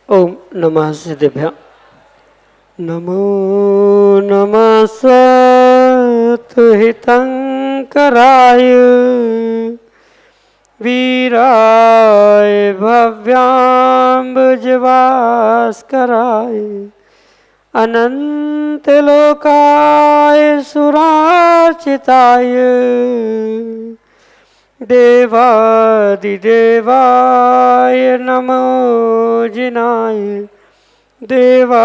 ओम नमः सिद्धेभ्य। नमो नमः सत्हितंकराय वीराय भव्याम्बुजभास्कराय अनंतलोकाय सुरार्चिताय देवादिदेवाय नमो जिनाय देवादिदेवाय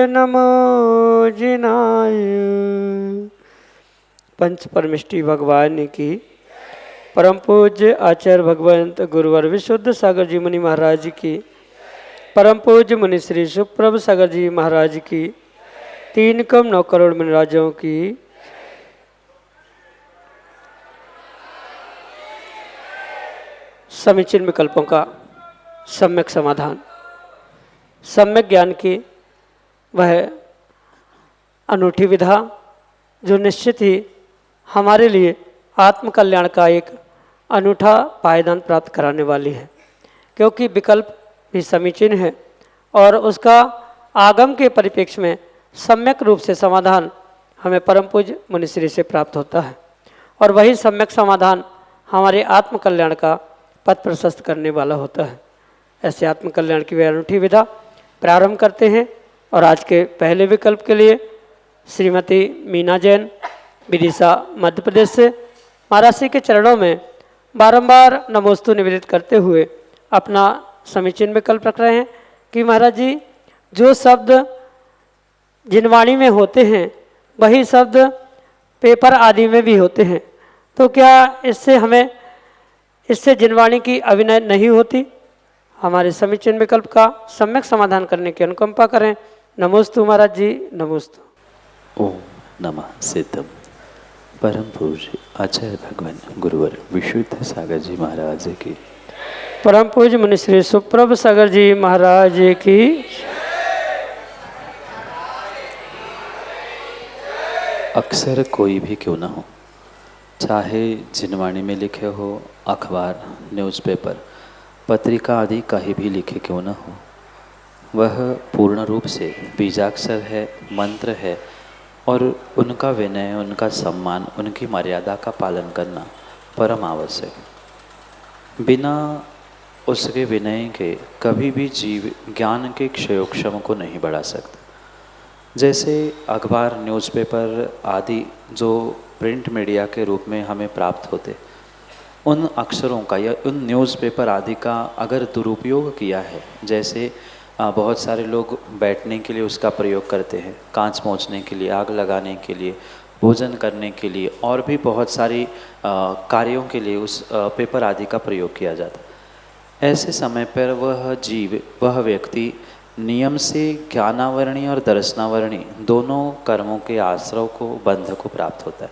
नमो जिनाय। पंच परमिष्टि भगवान की परम पूज्य आचार्य भगवंत गुरुवर विशुद्ध सागर जी मुनि महाराज की, परम पूज्य मुनि श्री सुप्रभ सागर जी महाराज की, 3 करोड़ मुनिराजों की, समीचीन विकल्पों का सम्यक समाधान, सम्यक ज्ञान की वह अनूठी विधा जो निश्चित ही हमारे लिए आत्म कल्याण का एक अनूठा पायदान प्राप्त कराने वाली है, क्योंकि विकल्प भी समीचीन है और उसका आगम के परिप्रेक्ष्य में सम्यक रूप से समाधान हमें परम पूज्य मुनिश्री से प्राप्त होता है और वही सम्यक समाधान हमारे आत्म कल्याण का पथ प्रशस्त करने वाला होता है। ऐसे आत्म कल्याण की वह अनूठी विधा प्रारंभ करते हैं और आज के पहले विकल्प के लिए श्रीमती मीना जैन विदिशा मध्य प्रदेश से महाराज श्री के चरणों में बारंबार नमोस्तु निवेदित करते हुए अपना समीचीन विकल्प रख रहे हैं कि महाराज जी जो शब्द जिनवाणी में होते हैं वही शब्द पेपर आदि में भी होते हैं, तो क्या इससे जिनवाणी की अभिनय नहीं होती? हमारे समीचीन विकल्प का सम्यक समाधान करने की अनुकंपा करें। नमोस्तु महाराज जी, नमोस्तु। ओम नमः सिद्धम। परम पूज्य आचार्य भगवान गुरुवर विशुद्ध सागर जी महाराज की, परम पूज्य मुनि श्री सुप्रभ सागर जी महाराज की, अक्सर कोई भी क्यों ना हो, चाहे जिनवाणी में लिखे हो, अखबार, न्यूज़पेपर, पत्रिका आदि कहीं भी लिखे क्यों ना हो, वह पूर्ण रूप से बीजाक्षर है, मंत्र है और उनका विनय, उनका सम्मान, उनकी मर्यादा का पालन करना परम आवश्यक है। बिना उसके विनय के कभी भी जीव ज्ञान के क्षयोक्षम को नहीं बढ़ा सकता। जैसे अखबार, न्यूज़पेपर आदि जो प्रिंट मीडिया के रूप में हमें प्राप्त होते, उन अक्षरों का या उन न्यूज़पेपर आदि का अगर दुरुपयोग किया है, जैसे बहुत सारे लोग बैठने के लिए उसका प्रयोग करते हैं, कांच पोंछने के लिए, आग लगाने के लिए, भोजन करने के लिए और भी बहुत सारी कार्यों के लिए उस पेपर आदि का प्रयोग किया जाता है। ऐसे समय पर वह जीव, वह व्यक्ति नियम से ज्ञानावरणी और दर्शनावरणी दोनों कर्मों के आश्रव को, बंध को प्राप्त होता है,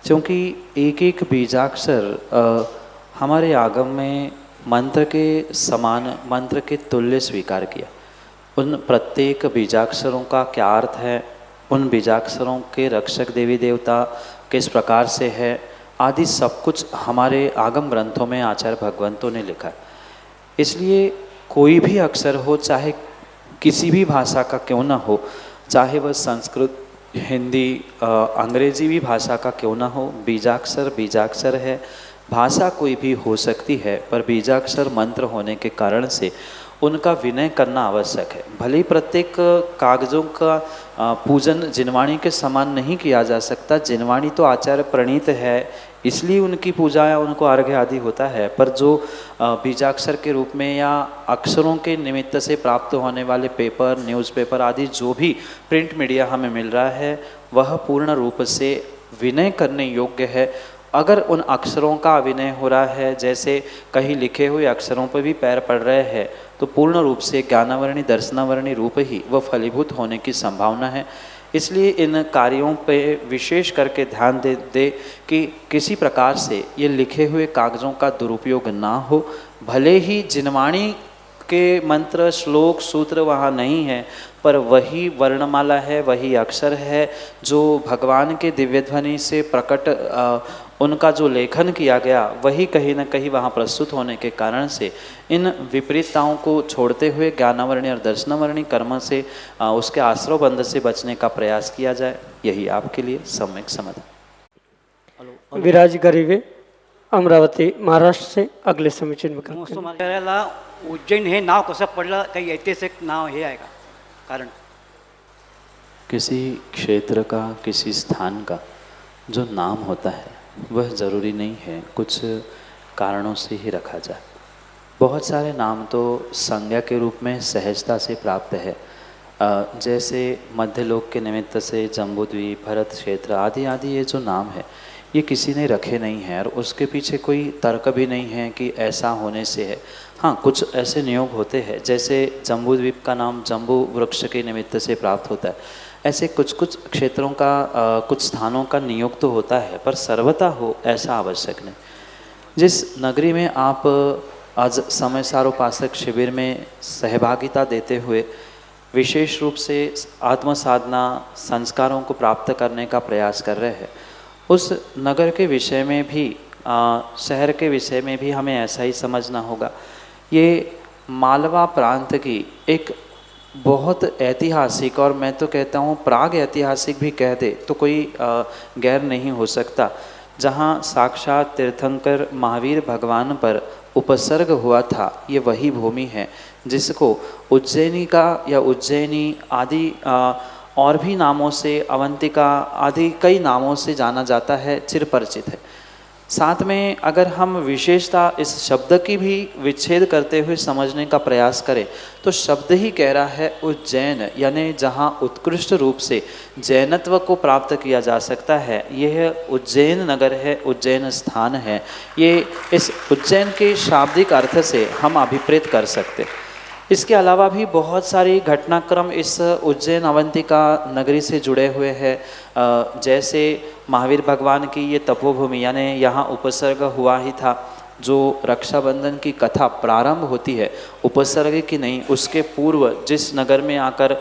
क्योंकि एक एक बीजाक्षर हमारे आगम में मंत्र के समान, मंत्र के तुल्य स्वीकार किया। उन प्रत्येक बीजाक्षरों का क्या अर्थ है, उन बीजाक्षरों के रक्षक देवी देवता किस प्रकार से है आदि सब कुछ हमारे आगम ग्रंथों में आचार्य भगवंतों ने लिखा है। इसलिए कोई भी अक्षर हो, चाहे किसी भी भाषा का क्यों ना हो, चाहे वह संस्कृत, हिंदी, अंग्रेजी भी भाषा का क्यों ना हो, बीजाक्षर बीजाक्षर है। भाषा कोई भी हो सकती है, पर बीजाक्षर मंत्र होने के कारण से उनका विनय करना आवश्यक है। भले ही प्रत्येक कागजों का पूजन जिनवाणी के समान नहीं किया जा सकता। जिनवाणी तो आचार्य प्रणीत है, इसलिए उनकी पूजा या उनको अर्घ्य आदि होता है। पर जो बीजाक्षर के रूप में या अक्षरों के निमित्त से प्राप्त होने वाले पेपर, न्यूज़पेपर आदि जो भी प्रिंट मीडिया हमें मिल रहा है, वह पूर्ण रूप से विनय करने योग्य है। अगर उन अक्षरों का अविनय हो रहा है, जैसे कहीं लिखे हुए अक्षरों पर भी पैर पड़ रहे हैं, तो पूर्ण रूप से ज्ञानावरणी दर्शनावरणी रूप ही वह फलीभूत होने की संभावना है। इसलिए इन कार्यों पे विशेष करके ध्यान दे कि किसी प्रकार से ये लिखे हुए कागज़ों का दुरुपयोग ना हो। भले ही जिनवाणी के मंत्र, श्लोक, सूत्र वहाँ नहीं है, पर वही वर्णमाला है, वही अक्षर है जो भगवान के दिव्य ध्वनि से प्रकट उनका जो लेखन किया गया, वही कहीं न कहीं वहाँ प्रस्तुत होने के कारण से इन विपरीतताओं को छोड़ते हुए ज्ञानावरणी और दर्शनावरणी कर्म से उसके आश्रव बंध से बचने का प्रयास किया जाए। यही आपके लिए सम्यक समाधान। विराज गरिवे अमरावती महाराष्ट्र से अगले समीचीन विकल्प मस्त मारायला उज्जैन हे नाव कसं पडलं, काही ऐतिहासिक नाव हे आहे का कारण? किसी क्षेत्र का, किसी स्थान का जो नाम होता है वह ज़रूरी नहीं है कुछ कारणों से ही रखा जाए। बहुत सारे नाम तो संज्ञा के रूप में सहजता से प्राप्त है। जैसे मध्यलोक के निमित्त से जम्बूद्वीप, भरत क्षेत्र आदि आदि ये जो नाम है, ये किसी ने रखे नहीं हैं और उसके पीछे कोई तर्क भी नहीं है कि ऐसा होने से है। हाँ, कुछ ऐसे नियोग होते हैं, जैसे जम्बूद्वीप का नाम जम्बू वृक्ष के निमित्त से प्राप्त होता है। ऐसे कुछ कुछ क्षेत्रों का कुछ स्थानों का नियोग तो होता है, पर सर्वथा हो ऐसा आवश्यक नहीं। जिस नगरी में आप आज समय सारोपासक शिविर में सहभागिता देते हुए विशेष रूप से आत्म साधना संस्कारों को प्राप्त करने का प्रयास कर रहे हैं, उस नगर के विषय में भी शहर के विषय में भी हमें ऐसा ही समझना होगा। ये मालवा प्रांत की एक बहुत ऐतिहासिक, और मैं तो कहता हूँ प्राग ऐतिहासिक भी कह दे तो कोई गैर नहीं हो सकता, जहाँ साक्षात तीर्थंकर महावीर भगवान पर उपसर्ग हुआ था, ये वही भूमि है जिसको उज्जैनी का या उज्जैनी आदि और भी नामों से, अवंतिका आदि कई नामों से जाना जाता है, चिरपरिचित है। साथ में अगर हम विशेषता इस शब्द की भी विच्छेद करते हुए समझने का प्रयास करें तो शब्द ही कह रहा है उज्जैन, यानी जहाँ उत्कृष्ट रूप से जैनत्व को प्राप्त किया जा सकता है, यह उज्जैन नगर है, उज्जैन स्थान है। ये इस उज्जैन के शाब्दिक अर्थ से हम अभिप्रेत कर सकते हैं। इसके अलावा भी बहुत सारी घटनाक्रम इस उज्जैन अवंतिका नगरी से जुड़े हुए हैं। जैसे महावीर भगवान की ये तपोभूमि, यानी यहाँ उपसर्ग हुआ ही था। जो रक्षाबंधन की कथा प्रारंभ होती है उपसर्ग की नहीं, उसके पूर्व जिस नगर में आकर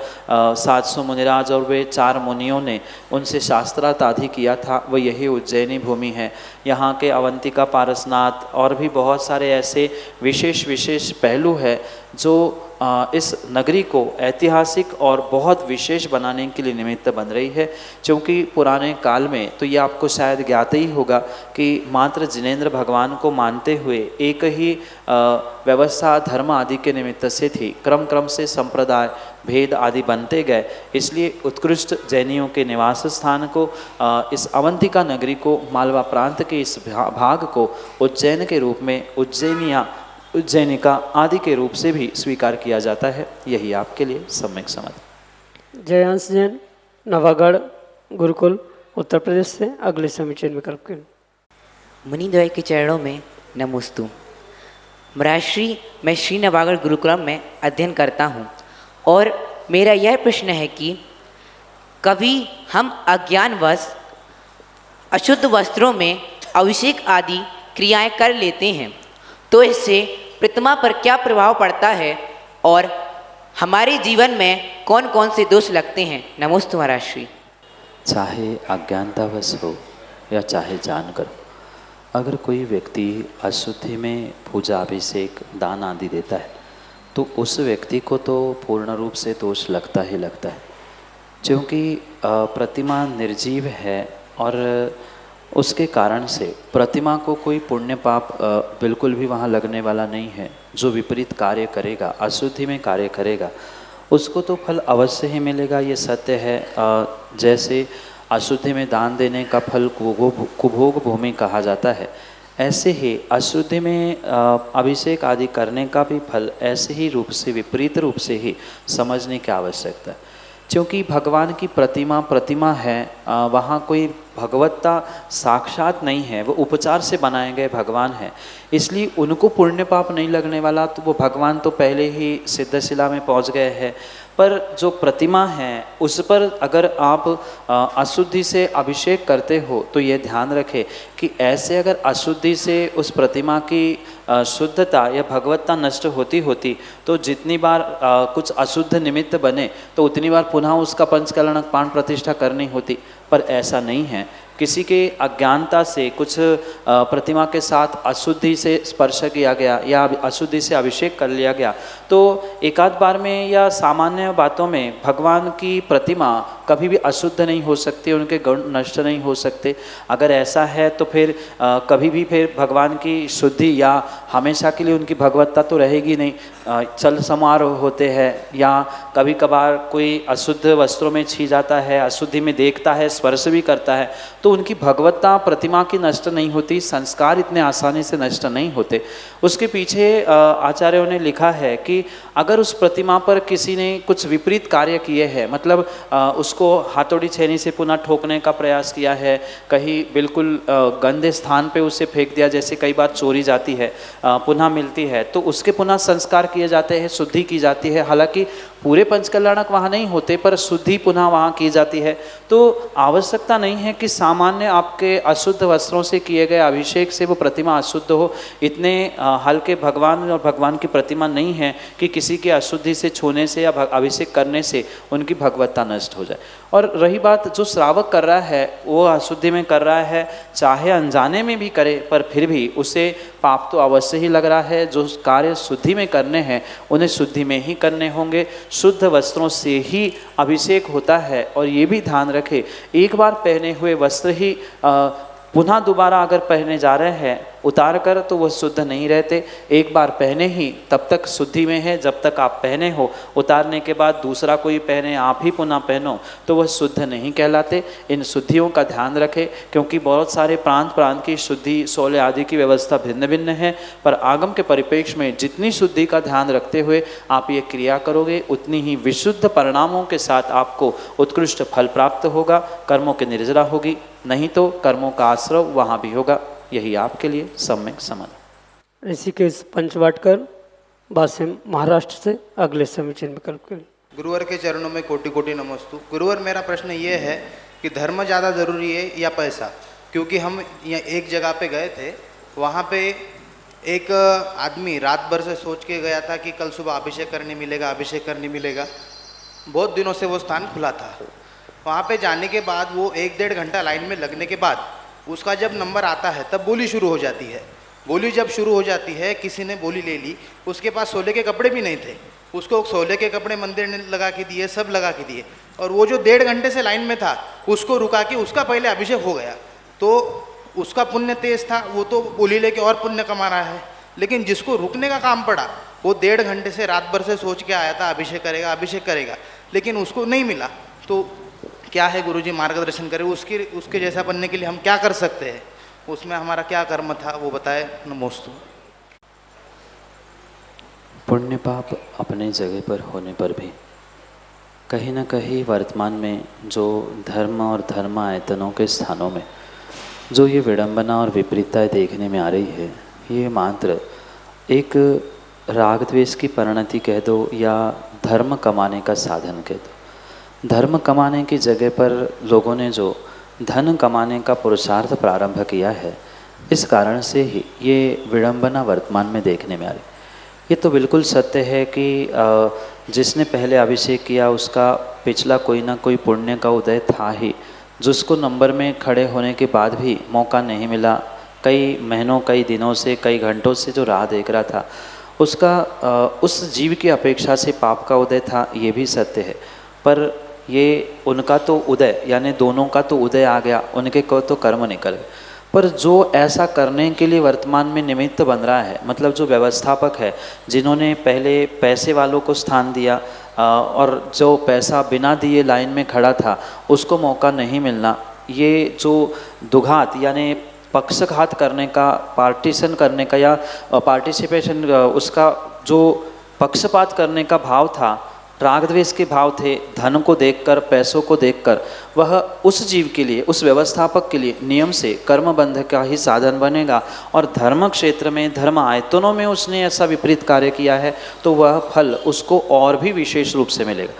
700 मुनिराज और वे 4 मुनियों ने उनसे शास्त्रार्थ आदि किया था, वह यही उज्जैनी भूमि है। यहाँ के अवंतिका पारसनाथ और भी बहुत सारे ऐसे विशेष पहलू है जो इस नगरी को ऐतिहासिक और बहुत विशेष बनाने के लिए निमित्त बन रही है। क्योंकि पुराने काल में तो ये आपको शायद ज्ञात ही होगा कि मात्र जिनेंद्र भगवान को मानते हुए एक ही व्यवस्था धर्म आदि के निमित्त से थी, क्रम से संप्रदाय भेद आदि बनते गए। इसलिए उत्कृष्ट जैनियों के निवास स्थान को, इस अवंतिका नगरी को, मालवा प्रांत के इस भाग को उज्जैन के रूप में, उज्जैनिया, उज्जैनिका आदि के रूप से भी स्वीकार किया जाता है। यही आपके लिए सम्यक समझ। जयांश जैन, नवागढ़ गुरुकुल, उत्तर प्रदेश से अगले समीचीन विकल्प के। मुनिद्वय के चरणों में नमोस्तु। महर्षि, मैं श्री नवागढ़ गुरुकुलम में अध्ययन करता हूँ और मेरा यह प्रश्न है कि कभी हम अज्ञानवश अशुद्ध वस्त्रों में अभिषेक आदि क्रियाएं कर लेते हैं, तो इससे प्रतिमा पर क्या प्रभाव पड़ता है और हमारे जीवन में कौन कौन से दोष लगते हैं? नमोस्तु महर्षि। चाहे अज्ञानतावश हो या चाहे जानकर, अगर कोई व्यक्ति अशुद्धि में पूजा, अभिषेक, दान आदि देता है तो उस व्यक्ति को तो पूर्ण रूप से दोष लगता ही लगता है। क्योंकि प्रतिमा निर्जीव है और उसके कारण से प्रतिमा को कोई पुण्य पाप बिल्कुल भी वहाँ लगने वाला नहीं है। जो विपरीत कार्य करेगा, अशुद्धि में कार्य करेगा, उसको तो फल अवश्य ही मिलेगा, ये सत्य है। जैसे अशुद्धि में दान देने का फल कुभोग भूमि कहा जाता है, ऐसे ही अशुद्धि में अभिषेक आदि करने का भी फल ऐसे ही रूप से, विपरीत रूप से ही समझने की आवश्यकता है। क्योंकि भगवान की प्रतिमा है, वहाँ कोई भगवत्ता साक्षात नहीं है, वो उपचार से बनाए गए भगवान है, इसलिए उनको पुण्य पाप नहीं लगने वाला। तो वो भगवान तो पहले ही सिद्धशिला में पहुँच गए हैं, पर जो प्रतिमा है उस पर अगर आप अशुद्धि से अभिषेक करते हो तो ये ध्यान रखें कि ऐसे अगर अशुद्धि से उस प्रतिमा की शुद्धता या भगवत्ता नष्ट होती तो जितनी बार कुछ अशुद्ध निमित्त बने तो उतनी बार पुनः उसका पंचकलनक प्राण प्रतिष्ठा करनी होती, पर ऐसा नहीं है। किसी के अज्ञानता से कुछ प्रतिमा के साथ अशुद्धि से स्पर्श किया गया या अशुद्धि से अभिषेक कर लिया गया तो एकाध बार में या सामान्य बातों में भगवान की प्रतिमा कभी भी अशुद्ध नहीं हो सकती, उनके गुण नष्ट नहीं हो सकते। अगर ऐसा है तो फिर कभी भी फिर भगवान की शुद्धि या हमेशा के लिए उनकी भगवत्ता तो रहेगी नहीं। चल समारोह होते हैं या कभी कभार कोई अशुद्ध वस्त्रों में छी जाता है, अशुद्धि में देखता है, स्पर्श भी करता है, तो उनकी भगवत्ता प्रतिमा की नष्ट नहीं होती, संस्कार इतने आसानी से नष्ट नहीं होते। उसके पीछे आचार्यों ने लिखा है कि अगर उस प्रतिमा पर किसी ने कुछ विपरीत कार्य किए हैं, मतलब उसको हाथोड़ी छेनी से पुनः ठोकने का प्रयास किया है, कहीं बिल्कुल गंदे स्थान पे उसे फेंक दिया, जैसे कई बार चोरी जाती है पुनः मिलती है तो उसके पुनः संस्कार किए जाते हैं, शुद्धि की जाती है। हालांकि पूरे पंचकल्याणक वहाँ नहीं होते पर शुद्धि पुनः वहाँ की जाती है। तो आवश्यकता नहीं है कि सामान्य आपके अशुद्ध वस्त्रों से किए गए अभिषेक से वो प्रतिमा अशुद्ध हो। इतने हल्के भगवान और भगवान की प्रतिमा नहीं है कि किसी के अशुद्धि से छूने से या अभिषेक करने से उनकी भगवत्ता नष्ट हो जाए। और रही बात जो श्रावक कर रहा है वो अशुद्धि में कर रहा है, चाहे अनजाने में भी करे पर फिर भी उसे पाप तो अवश्य ही लग रहा है। जो कार्य शुद्धि में करने हैं उन्हें शुद्धि में ही करने होंगे, शुद्ध वस्त्रों से ही अभिषेक होता है। और ये भी ध्यान रखें, एक बार पहने हुए वस्त्र ही पुनः दोबारा अगर पहने जा रहे हैं उतार कर तो वह शुद्ध नहीं रहते। एक बार पहने ही तब तक शुद्धि में है जब तक आप पहने हो, उतारने के बाद दूसरा कोई पहने आप ही पुनः पहनो तो वह शुद्ध नहीं कहलाते। इन शुद्धियों का ध्यान रखें क्योंकि बहुत सारे प्रांत की शुद्धि सोले आदि की व्यवस्था भिन्न भिन्न है, पर आगम के परिप्रेक्ष्य में जितनी शुद्धि का ध्यान रखते हुए आप ये क्रिया करोगे उतनी ही विशुद्ध परिणामों के साथ आपको उत्कृष्ट फल प्राप्त होगा, कर्मों की निर्जरा होगी, नहीं तो कर्मों का आश्रव वहाँ भी होगा। यही आपके लिए सम्यक समाधान। ऋषिकेश पंचवाटकर वासिम महाराष्ट्र से अगले समीचीन विकल्प के लिए। गुरुवर के चरणों में कोटि कोटि नमस्तु। गुरुवर, मेरा प्रश्न ये है कि धर्म ज़्यादा ज़रूरी है या पैसा? क्योंकि हम यहाँ एक जगह पे गए थे, वहाँ पे एक आदमी रात भर से सोच के गया था कि कल सुबह अभिषेक करने मिलेगा, अभिषेक करने मिलेगा। बहुत दिनों से वो स्थान खुला था। वहाँ पे जाने के बाद वो 1-1.5 घंटा लाइन में लगने के बाद उसका जब नंबर आता है तब बोली शुरू हो जाती है। बोली जब शुरू हो जाती है, किसी ने बोली ले ली, उसके पास सोले के कपड़े भी नहीं थे, उसको सोले के कपड़े मंदिर ने लगा के दिए, सब लगा के दिए, और वो जो 1.5 घंटे से लाइन में था उसको रुका के उसका पहले अभिषेक हो गया। तो उसका पुण्य तेज था, वो तो बोली लेके और पुण्य कमा रहा है। लेकिन जिसको रुकने का काम पड़ा वो 1.5 घंटे से रात भर से सोच के आया था अभिषेक करेगा अभिषेक करेगा, लेकिन उसको नहीं मिला। तो क्या है गुरुजी, मार्गदर्शन करें, उसके जैसा बनने के लिए हम क्या कर सकते हैं? उसमें हमारा क्या कर्म था वो बताए। नमोस्तु। पुण्य पाप अपने जगह पर होने पर भी कहीं न कहीं वर्तमान में जो धर्म और धर्म आयतनों के स्थानों में जो ये विडंबना और विपरीतताएं देखने में आ रही है, ये मात्र एक राग द्वेष की परिणति कह दो या धर्म कमाने का साधन कह दो। धर्म कमाने की जगह पर लोगों ने जो धन कमाने का पुरुषार्थ प्रारंभ किया है, इस कारण से ही ये विडंबना वर्तमान में देखने में आ रही। ये तो बिल्कुल सत्य है कि जिसने पहले अभिषेक किया उसका पिछला कोई ना कोई पुण्य का उदय था ही, जिसको नंबर में खड़े होने के बाद भी मौका नहीं मिला, कई महीनों कई दिनों से कई घंटों से जो राह देख रहा था, उसका उस जीव की अपेक्षा से पाप का उदय था, ये भी सत्य है। पर ये उनका तो उदय यानी दोनों का तो उदय आ गया, उनके को तो कर्म निकल गए। पर जो ऐसा करने के लिए वर्तमान में निमित्त बन रहा है, मतलब जो व्यवस्थापक है, जिन्होंने पहले पैसे वालों को स्थान दिया, और जो पैसा बिना दिए लाइन में खड़ा था उसको मौका नहीं मिलना, ये जो दुघात यानी पक्षघात करने का, पार्टीशन करने का या पार्टिसिपेशन उसका जो पक्षपात करने का भाव था, राग द्वेष के भाव थे, धन को देखकर, पैसों को देखकर, वह उस जीव के लिए, उस व्यवस्थापक के लिए नियम से कर्म बंध का ही साधन बनेगा। और धर्म क्षेत्र में, धर्म आयतनों में उसने ऐसा विपरीत कार्य किया है तो वह फल उसको और भी विशेष रूप से मिलेगा।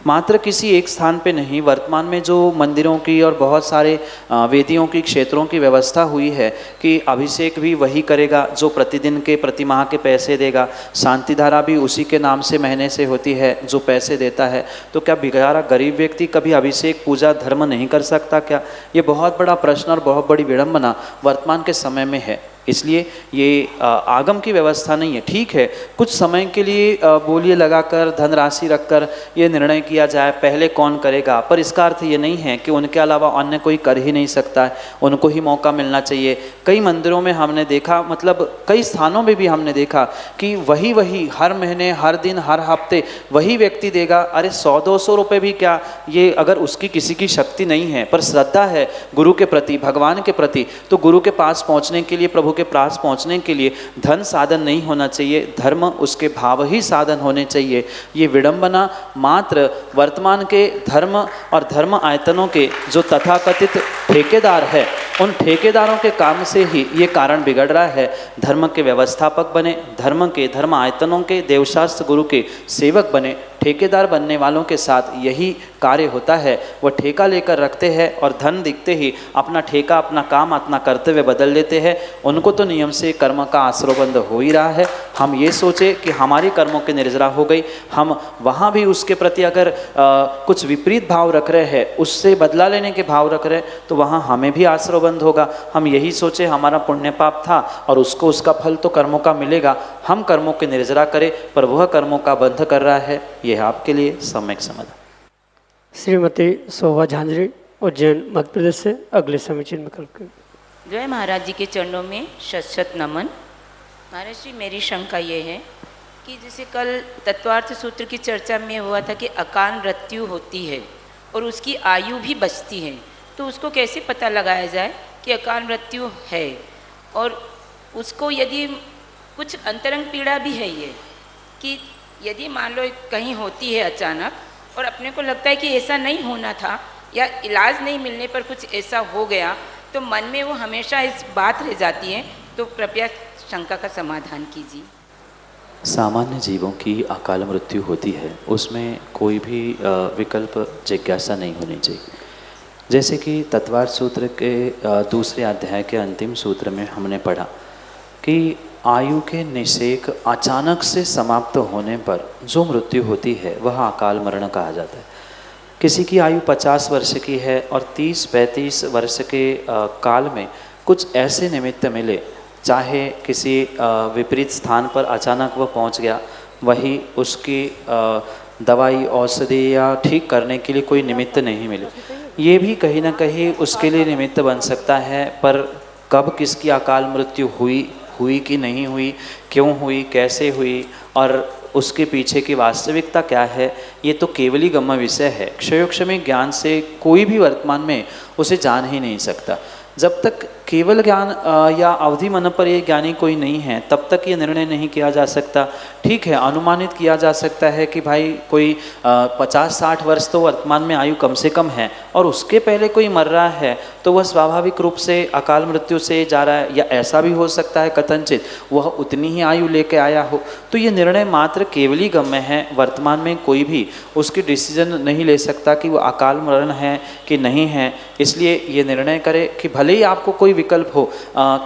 मात्र किसी एक स्थान पे नहीं, वर्तमान में जो मंदिरों की और बहुत सारे वेदियों की, क्षेत्रों की व्यवस्था हुई है कि अभिषेक भी वही करेगा जो प्रतिदिन के, प्रति माह के पैसे देगा, शांति धारा भी उसी के नाम से महीने से होती है जो पैसे देता है। तो क्या बेचारा गरीब व्यक्ति कभी अभिषेक पूजा धर्म नहीं कर सकता क्या? ये बहुत बड़ा प्रश्न और बहुत बड़ी विडंबना वर्तमान के समय में है। इसलिए ये आगम की व्यवस्था नहीं है। ठीक है, कुछ समय के लिए बोलिए लगाकर, धनराशि रखकर ये निर्णय किया जाए पहले कौन करेगा, पर इसका अर्थ ये नहीं है कि उनके अलावा अन्य कोई कर ही नहीं सकता है, उनको ही मौका मिलना चाहिए। कई मंदिरों में हमने देखा, मतलब कई स्थानों में भी हमने देखा कि वही हर महीने, हर दिन, हर हफ्ते वही व्यक्ति देगा। अरे 100-200 रुपये भी क्या, ये अगर उसकी किसी की शक्ति नहीं है पर श्रद्धा है गुरु के प्रति, भगवान के प्रति, तो गुरु के पास पहुँचने के लिए, प्रभु के पास पहुंचने के लिए धन साधन नहीं होना चाहिए, धर्म उसके भाव ही साधन होने चाहिए। ये विडंबना मात्र वर्तमान के धर्म और धर्म आयतनों के जो तथाकथित ठेकेदार है, उन ठेकेदारों के काम से ही ये कारण बिगड़ रहा है। धर्म के व्यवस्थापक बने, धर्म के, धर्म आयतनों के, देवशास्त्र गुरु के सेवक बने, ठेकेदार बनने वालों के साथ यही कार्य होता है। वह ठेका लेकर रखते हैं और धन दिखते ही अपना ठेका, अपना काम, अपना कर्तव्य बदल देते हैं। उनको तो नियम से कर्म का आश्रयबंध हो ही रहा है। हम ये सोचे कि हमारी कर्मों की निर्जरा हो गई, हम वहाँ भी उसके प्रति अगर कुछ विपरीत भाव रख रहे हैं, उससे बदला लेने के भाव रख रहे हैं, तो वहाँ हमें भी आश्रयबंध होगा। हम यही सोचे हमारा पुण्य पाप था और उसको उसका फल तो कर्मों का मिलेगा, हम कर्मों की निर्जरा करें, पर वह कर्मों का बंध कर रहा है। यह आपके लिए सम्यक समाधान। श्रीमती शोभा झांझरी, उज्जैन, मध्य प्रदेश से अगले समीचीन विकल्प के। जय महाराज जी के चरणों में शत शत नमन। महाराज जी, मेरी शंका ये है कि जैसे कल तत्वार्थ सूत्र की चर्चा में हुआ था कि अकाल मृत्यु होती है और उसकी आयु भी बचती है, तो उसको कैसे पता लगाया जाए कि अकाल मृत्यु है? और उसको यदि कुछ अंतरंग पीड़ा भी है ये कि यदि मान लो कहीं होती है अचानक और अपने को लगता है कि ऐसा नहीं होना था या इलाज नहीं मिलने पर कुछ ऐसा हो गया, तो मन में वो हमेशा इस बात रह जाती है, तो कृपया शंका का समाधान कीजिए। सामान्य जीवों की अकाल मृत्यु होती है, उसमें कोई भी विकल्प जिज्ञासा नहीं होनी चाहिए। जैसे कि तत्वार्थ सूत्र के दूसरे अध्याय के अंतिम सूत्र में हमने पढ़ा कि आयु के निषेक अचानक से समाप्त होने पर जो मृत्यु होती है वह अकाल मरण कहा जाता है। किसी की आयु 50 वर्ष की है और 30-35 वर्ष के काल में कुछ ऐसे निमित्त मिले, चाहे किसी विपरीत स्थान पर अचानक वह पहुंच गया, वही उसकी दवाई, औषधि या ठीक करने के लिए कोई निमित्त नहीं मिले, ये भी कहीं ना कहीं उसके लिए निमित्त बन सकता है। पर कब किसकी अकाल मृत्यु हुई कि नहीं हुई, क्यों हुई, कैसे हुई और उसके पीछे की वास्तविकता क्या है, ये तो केवली गम्य विषय है। क्षयोक्षमी ज्ञान से कोई भी वर्तमान में उसे जान ही नहीं सकता। जब तक केवल ज्ञान या अवधि मन पर ये ज्ञानी कोई नहीं है, तब तक ये निर्णय नहीं किया जा सकता। ठीक है, अनुमानित किया जा सकता है कि भाई कोई 50-60 वर्ष तो वर्तमान में आयु कम से कम है और उसके पहले कोई मर रहा है तो वह स्वाभाविक रूप से अकाल मृत्यु से जा रहा है, या ऐसा भी हो सकता है कथनचित वह उतनी ही आयु लेके आया हो। तो ये निर्णय मात्र केवली गम्य है। वर्तमान में कोई भी उसकी डिसीजन नहीं ले सकता कि वो अकाल मरण है कि नहीं है। इसलिए ये निर्णय करे कि भले ही आपको कोई विकल्प हो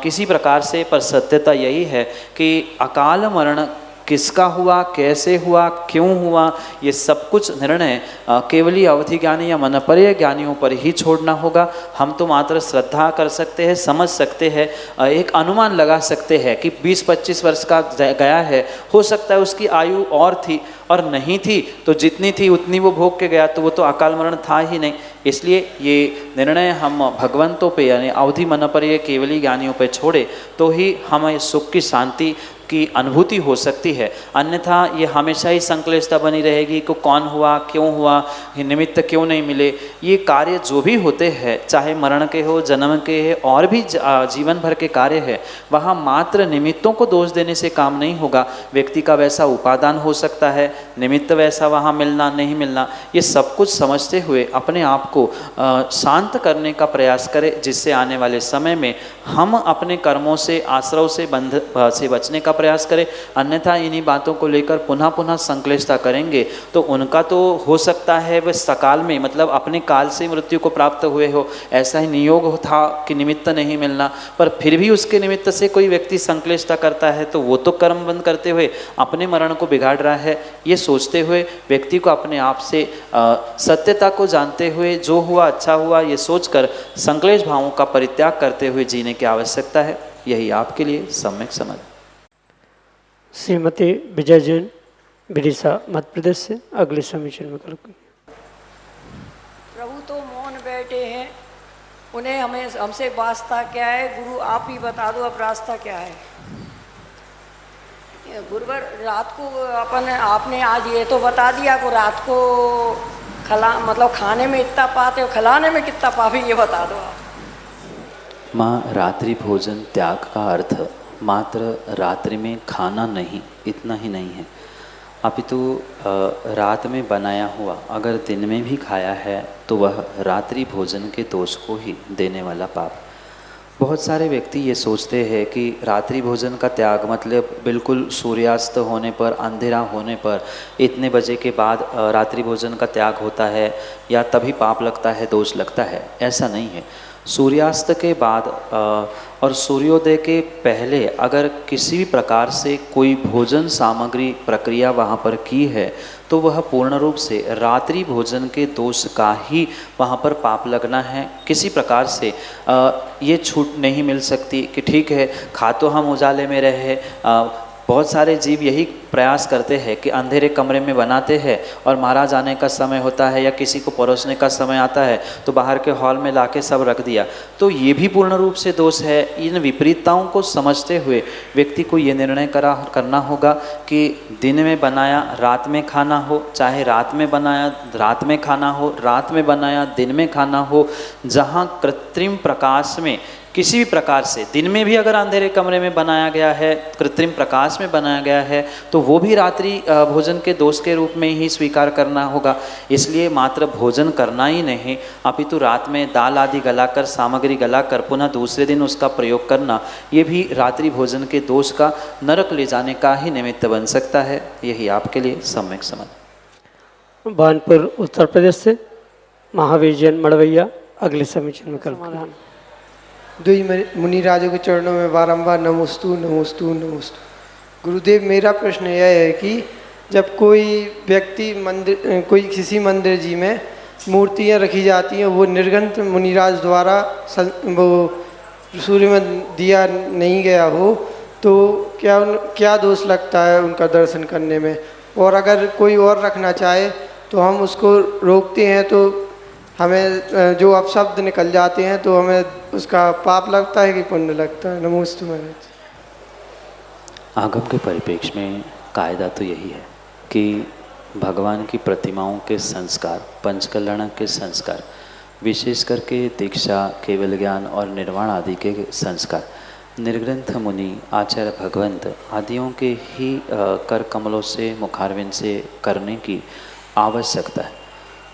किसी प्रकार से, पर सत्यता यही है कि अकाल मरण किसका हुआ, कैसे हुआ, क्यों हुआ, ये सब कुछ निर्णय केवली अवधि ज्ञानी या मनपर्य ज्ञानियों पर ही छोड़ना होगा। हम तो मात्र श्रद्धा कर सकते हैं, समझ सकते हैं, एक अनुमान लगा सकते हैं कि 20-25 वर्ष का गया है, हो सकता है उसकी आयु और थी और नहीं थी तो जितनी थी उतनी वो भोग के गया, तो वो तो अकाल मरण था ही नहीं। इसलिए ये निर्णय हम भगवंतों पे यानी अवधि मनपर्य केवली ज्ञानियों पे छोड़े तो ही हमें सुख की शांति की अनुभूति हो सकती है, अन्यथा ये हमेशा ही संक्लिष्टता बनी रहेगी कि कौन हुआ, क्यों हुआ, ये निमित्त क्यों नहीं मिले। ये कार्य जो भी होते हैं, चाहे मरण के हो, जन्म के है और भी जीवन भर के कार्य है, वहाँ मात्र निमित्तों को दोष देने से काम नहीं होगा। व्यक्ति का वैसा उपादान हो सकता है, निमित्त वैसा वहाँ मिलना नहीं मिलना, ये सब कुछ समझते हुए अपने आप को शांत करने का प्रयास करें, जिससे आने वाले समय में हम अपने कर्मों से, आश्रव से, बंध से बचने का प्रयास करें। अन्यथा इन्हीं बातों को लेकर पुनः पुनः संक्लिष्टता करेंगे तो उनका तो हो सकता है वह सकाल में, मतलब अपने काल से मृत्यु को प्राप्त हुए हो, ऐसा ही नियोग था कि निमित्त नहीं मिलना, पर फिर भी उसके निमित्त से कोई व्यक्ति संक्लिष्टता करता है तो वो तो कर्म बंद करते हुए अपने मरण को बिगाड़ रहा है। ये सोचते हुए व्यक्ति को अपने आप से सत्यता को जानते हुए जो हुआ अच्छा हुआ ये सोचकर संक्लेश भावों का परित्याग करते हुए जीने की आवश्यकता है। यही आपके लिए सम्यक समझ। श्रीमती विजय जैन, विदिशा मध्य प्रदेश से अगले समीक्षण में करेंगे। प्रभु तो मौन बैठे हैं, उन्हें हमसे वास्ता क्या है? गुरु आप ही बता दो अब रास्ता क्या है। गुरुवर रात को आपने आज ये तो बता दिया को रात को मतलब खाने में इतना पाते हो, खिलाने में कितना पापी ये बता दो आप। माँ, रात्रि भोजन त्याग का अर्थ मात्र रात्रि में खाना नहीं, इतना ही नहीं है, अपितु रात में बनाया हुआ अगर दिन में भी खाया है तो वह रात्रि भोजन के दोष को ही देने वाला पाप। बहुत सारे व्यक्ति ये सोचते हैं कि रात्रि भोजन का त्याग मतलब बिल्कुल सूर्यास्त होने पर, अंधेरा होने पर, इतने बजे के बाद रात्रि भोजन का त्याग होता है या तभी पाप लगता है, दोष लगता है। ऐसा नहीं है। सूर्यास्त के बाद और सूर्योदय के पहले अगर किसी भी प्रकार से कोई भोजन सामग्री प्रक्रिया वहाँ पर की है तो वह पूर्ण रूप से रात्रि भोजन के दोष का ही वहाँ पर पाप लगना है। किसी प्रकार से ये छूट नहीं मिल सकती कि ठीक है खा तो हम उजाले में रहे। बहुत सारे जीव यही प्रयास करते हैं कि अंधेरे कमरे में बनाते हैं और महाराज आने का समय होता है या किसी को परोसने का समय आता है तो बाहर के हॉल में लाके सब रख दिया, तो ये भी पूर्ण रूप से दोष है। इन विपरीतताओं को समझते हुए व्यक्ति को ये निर्णय करना होगा कि दिन में बनाया रात में खाना हो, चाहे रात में बनाया रात में खाना हो, रात में बनाया दिन में खाना हो। जहाँ कृत्रिम प्रकाश में किसी भी प्रकार से, दिन में भी अगर अंधेरे कमरे में बनाया गया है, कृत्रिम प्रकाश में बनाया गया है, तो वो भी रात्रि भोजन के दोष के रूप में ही स्वीकार करना होगा। इसलिए मात्र भोजन करना ही नहीं, अपितु रात में दाल आदि गलाकर, सामग्री गलाकर पुनः दूसरे दिन उसका प्रयोग करना, ये भी रात्रि भोजन के दोष का नरक ले जाने का ही निमित्त बन सकता है। यही आपके लिए सम्यक समझ। बानपुर उत्तर प्रदेश से महावीर जैन मड़वैया अगले समीक्षण में समाधान। दुई मुनिराजों के चरणों में बारंबार नमोस्तु नमोस्तु नमोस्तु। गुरुदेव, मेरा प्रश्न यह है कि जब कोई व्यक्ति कोई किसी मंदिर जी में मूर्तियां रखी जाती हैं, वो निर्गंत मुनिराज द्वारा वो सूर्य में दिया नहीं गया हो, तो क्या दोष लगता है उनका दर्शन करने में? और अगर कोई और रखना चाहे तो हम उसको रोकते हैं तो हमें जो अपशब्द निकल जाते हैं तो हमें उसका पाप लगता है कि पुण्य लगता है? नमोस्तु महाराज। आगम के परिप्रेक्ष्य में कायदा तो यही है कि भगवान की प्रतिमाओं के संस्कार, पंचकल्याण के संस्कार, विशेष करके दीक्षा, केवल ज्ञान और निर्वाण आदि के संस्कार निर्ग्रंथ मुनि, आचार्य भगवंत आदियों के ही कर कमलों से, मुखारविंद से करने की आवश्यकता है।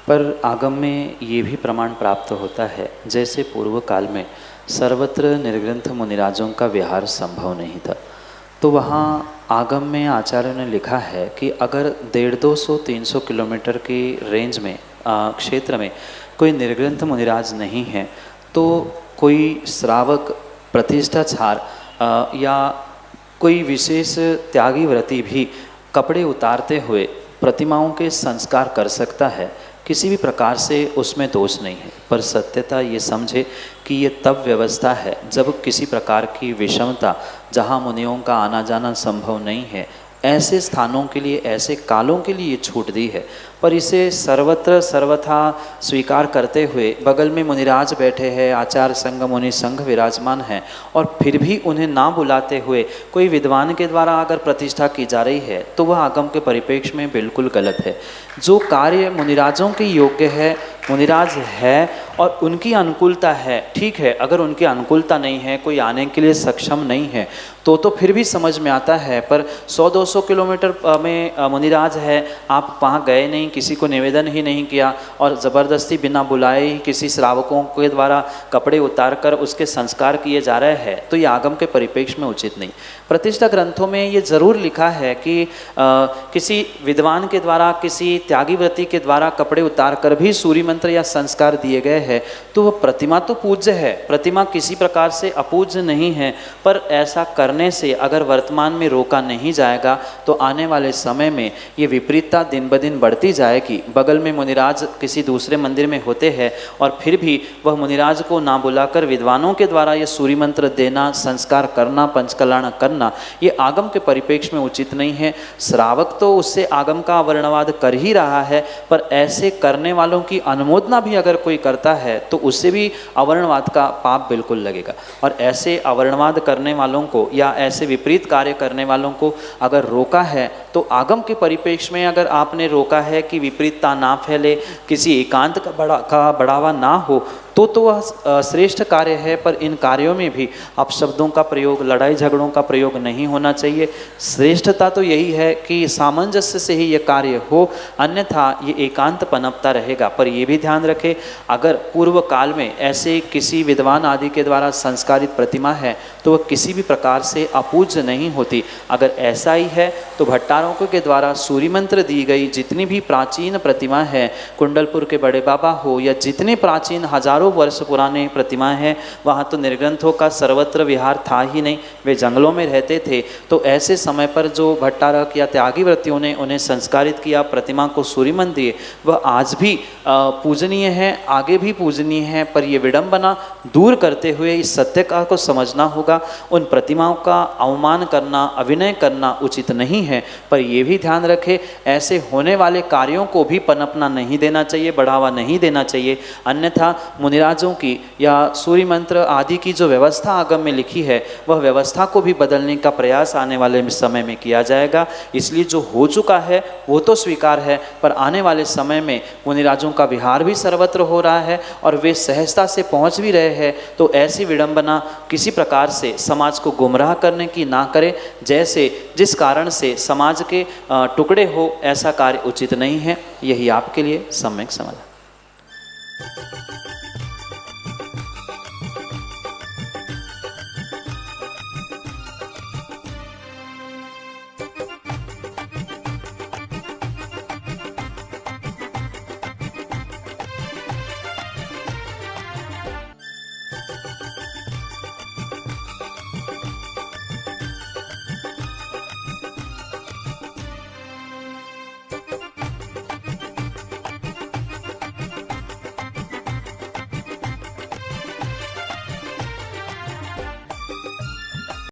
पर आगम में ये भी प्रमाण प्राप्त होता है जैसे पूर्व काल में सर्वत्र निर्ग्रंथ मुनिराजों का विहार संभव नहीं था, तो वहाँ आगम में आचार्यों ने लिखा है कि अगर 150-200-300 किलोमीटर की रेंज में क्षेत्र में कोई निर्ग्रंथ मुनिराज नहीं है तो कोई श्रावक, प्रतिष्ठाचार या कोई विशेष त्यागी व्रती भी कपड़े उतारते हुए प्रतिमाओं के संस्कार कर सकता है। किसी भी प्रकार से उसमें दोष नहीं है। पर सत्यता ये समझे कि ये तब व्यवस्था है जब किसी प्रकार की विषमता, जहाँ मुनियों का आना जाना संभव नहीं है, ऐसे स्थानों के लिए, ऐसे कालों के लिए छूट दी है, पर इसे सर्वत्र सर्वथा स्वीकार करते हुए बगल में मुनिराज बैठे हैं, आचार्य संघ मुनि संघ विराजमान हैं, और फिर भी उन्हें ना बुलाते हुए कोई विद्वान के द्वारा अगर प्रतिष्ठा की जा रही है तो वह आगम के परिप्रेक्ष्य में बिल्कुल गलत है। जो कार्य मुनिराजों के योग्य है, मुनिराज है और उनकी अनुकूलता है, ठीक है। अगर उनकी अनुकूलता नहीं है, कोई आने के लिए सक्षम नहीं है, तो फिर भी समझ में आता है। पर 100-200 किलोमीटर में मुनिराज है, आप वहाँ गए नहीं, किसी को निवेदन ही नहीं किया और ज़बरदस्ती बिना बुलाए ही किसी श्रावकों के द्वारा कपड़े उतार कर उसके संस्कार किए जा रहे हैं, तो ये आगम के परिप्रेक्ष्य में उचित नहीं। प्रतिष्ठा ग्रंथों में ये ज़रूर लिखा है कि किसी विद्वान के द्वारा, किसी त्यागी व्रती के द्वारा कपड़े उतार कर भी सूर्य मंत्र या संस्कार दिए गए हैं, तो वह प्रतिमा तो पूज्य है, प्रतिमा किसी प्रकार से अपूज्य नहीं है। पर ऐसा करने से अगर वर्तमान में रोका नहीं जाएगा तो आने वाले समय में ये विपरीतता दिन ब दिन बढ़ती जाएगी। बगल में मुनिराज किसी दूसरे मंदिर में होते हैं और फिर भी वह मुनिराज को ना बुलाकर विद्वानों के द्वारा ये सूर्य मंत्र देना, संस्कार करना, पंचकल्याण करना, ये आगम के परिप्रेक्ष्य में उचित नहीं है। श्रावक तो उससे आगम का अवर्णवाद कर ही रहा है, पर ऐसे करने वालों की अनुमोदना भी अगर कोई करता है तो उससे भी अवर्णवाद का पाप बिल्कुल लगेगा। और ऐसे अवर्णवाद करने वालों को या ऐसे विपरीत कार्य करने वालों को अगर रोका है तो आगम के परिप्रेक्ष्य में अगर आपने रोका है कि विपरीतता ना फैले, किसी एकांत का बढ़ावा ना हो, तो वह श्रेष्ठ कार्य है। पर इन कार्यों में भी अपशब्दों का प्रयोग, लड़ाई झगड़ों का प्रयोग नहीं होना चाहिए। श्रेष्ठता तो यही है कि सामंजस्य से ही ये कार्य हो, अन्यथा ये एकांत पनपता रहेगा। पर ये भी ध्यान रखें, अगर पूर्व काल में ऐसे किसी विद्वान आदि के द्वारा संस्कारित प्रतिमा है तो वह किसी भी प्रकार से अपूज्य नहीं होती। अगर ऐसा ही है तो भट्टारकों के द्वारा सूर्य मंत्र दी गई जितनी भी प्राचीन प्रतिमा है, कुंडलपुर के बड़े बाबा हो या जितने प्राचीन हजारों वर्ष पुराने प्रतिमाएं हैं, वहाँ तो निर्ग्रंथों का सर्वत्र विहार था ही नहीं, वे जंगलों में रहते थे। तो ऐसे समय पर जो भट्टारक या त्यागी व्रतियों ने उन्हें संस्कारित किया, प्रतिमा को सूर्य मंत्र दिए, वह आज भी पूजनीय है, आगे भी पूजनीय है। पर ये विडंबना दूर करते हुए इस सत्य का को समझना होगा। उन प्रतिमाओं का अवमान करना, अभिनय करना उचित नहीं है। पर यह भी ध्यान रखें, ऐसे होने वाले कार्यों को भी पनपना नहीं देना चाहिए, बढ़ावा नहीं देना चाहिए। अन्यथा मुनिराजों की या सूर्य मंत्र आदि की जो व्यवस्था आगम में लिखी है, वह व्यवस्था को भी बदलने का प्रयास आने वाले समय में किया जाएगा। इसलिए जो हो चुका है वो तो स्वीकार है, पर आने वाले समय में मुनिराजों का विहार भी सर्वत्र हो रहा है और वे सहजता से पहुंच भी रहे हैं। तो ऐसी विडंबना किसी प्रकार से समाज को गुमराह करने की ना करें, जैसे जिस कारण से समाज के टुकड़े हो, ऐसा कार्य उचित नहीं है। यही आपके लिए सम्यक समाधान।